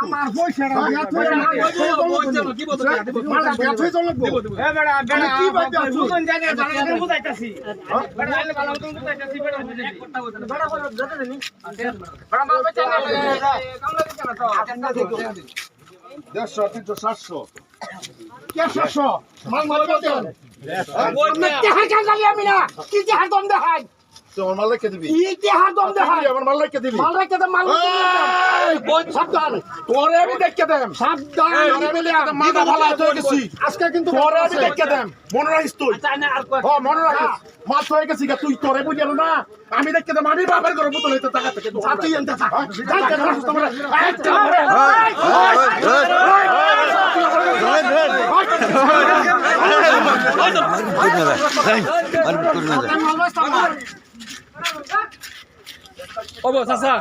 আমার পয়সাটা দিয়া তুই কি বলছিস মালটা দিয়া তুই চল লাগবো এ বেড়া বেড়া কি বাইতে সুজন জানি জানা বুঝাইতাছি বেড়া আইলে ভালো মতন বুঝাইতাছি বেড়া এক কথা বলছ বেড়া বড় যেতে দেনি বেড়া মাল বেচা না কামলা দিছ না তো 150 300 700 কে 700 মাল মাল কত দেন আমি টাকা কালি আমি না কি টাকা দম দেখাই তোমার মাল রেখে দিবি কি টাকা দম দেখাই আমার মাল রেখে দিবি মাল রেখে দে মাল এই বই সাবধান তোরে আমি দেখে দেম সাবধান তোরে আমি দেখে দেম মাথা ভালো হয়ে গেছি আজকে কিন্তু তোরে আমি দেখে দেম মনে রাখিস তুই আচ্ছা না আর ও মনে রাখিস মাছ হয়ে গেছি তুই তোরে বুঝিস না আমি দেখে দেম আমি বাবার ঘরে বোতল হইতে টাকা থেকে তুই এনতে থাক তোমরা ওবো চাচা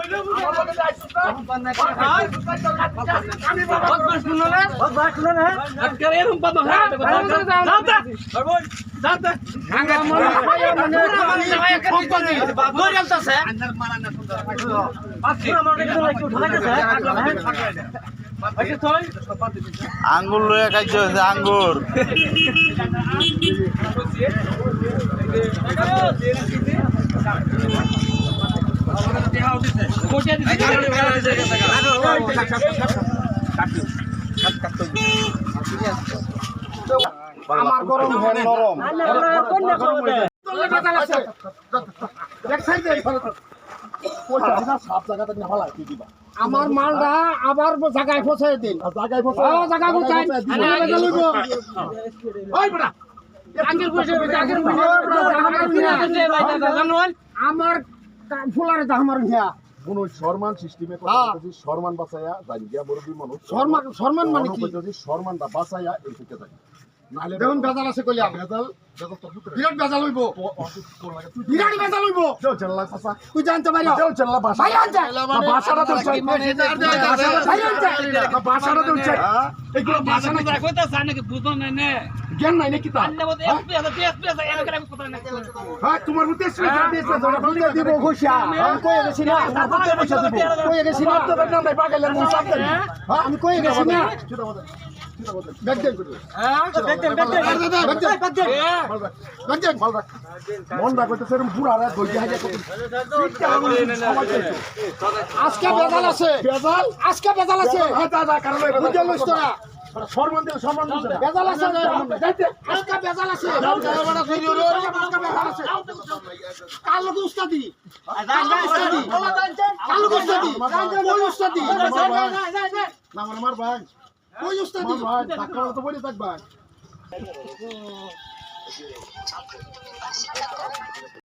আঙ্গুর লয়ে কাজ হয়েছে আঙ্গুর আমার গরম হয় নরম আমার মালটা আবার জায়গায় পৌঁছায় দিন জায়গায় আমার ফুলারে আমার কোন সম্মান সিস্টেমে সম্মান বাঁচাইয়া জানি গিয়া মুরব্বী মানুষ সম্মান মানে কি সম্মানটা বাঁচাইয়া এই থেকে যাই নাহলে দেখুন বেজাল আছে কইলা বেজাল বিরাট বেজাল হইব বিরাট বেজাল হইব দেও চাল্লা চাচা তুই জানতে পারি দেও চাল্লা বাসা বাসাটা দেও বাসাটা দেও এইগুলো বাসা না কইতা জানে বুঝবো না নে জ্ঞান নাই নাকি তা আন্না বদে এসপি আছে এর করে আমি কথা না হ্যাঁ তোমার মতে স্পেশাল দিয়েছে ধরা বলতে দিব খুশিয়া আমি কই গেছি না তারপরে পয়সা দিব কই গেছি না তো নাম নাই পাগলের মুখ সাথে হ্যাঁ আমি কই গেছি না মনটা করতেছে এরকম বুড়া রাত বইতে হাজার আজকে বেজাল আছে আজকে বেজাল আছে বুঝতে লইছ না সম্মান দেও সম্মান দিছে বেজাল আছে আজকে বেজাল আছে কাল লোক উস্তাদি কাল লোক উস্তাদি ওই উস্তাদি না আমার ভাই ওই উস্তাদি ভাই টাকা তো বলি থাকবা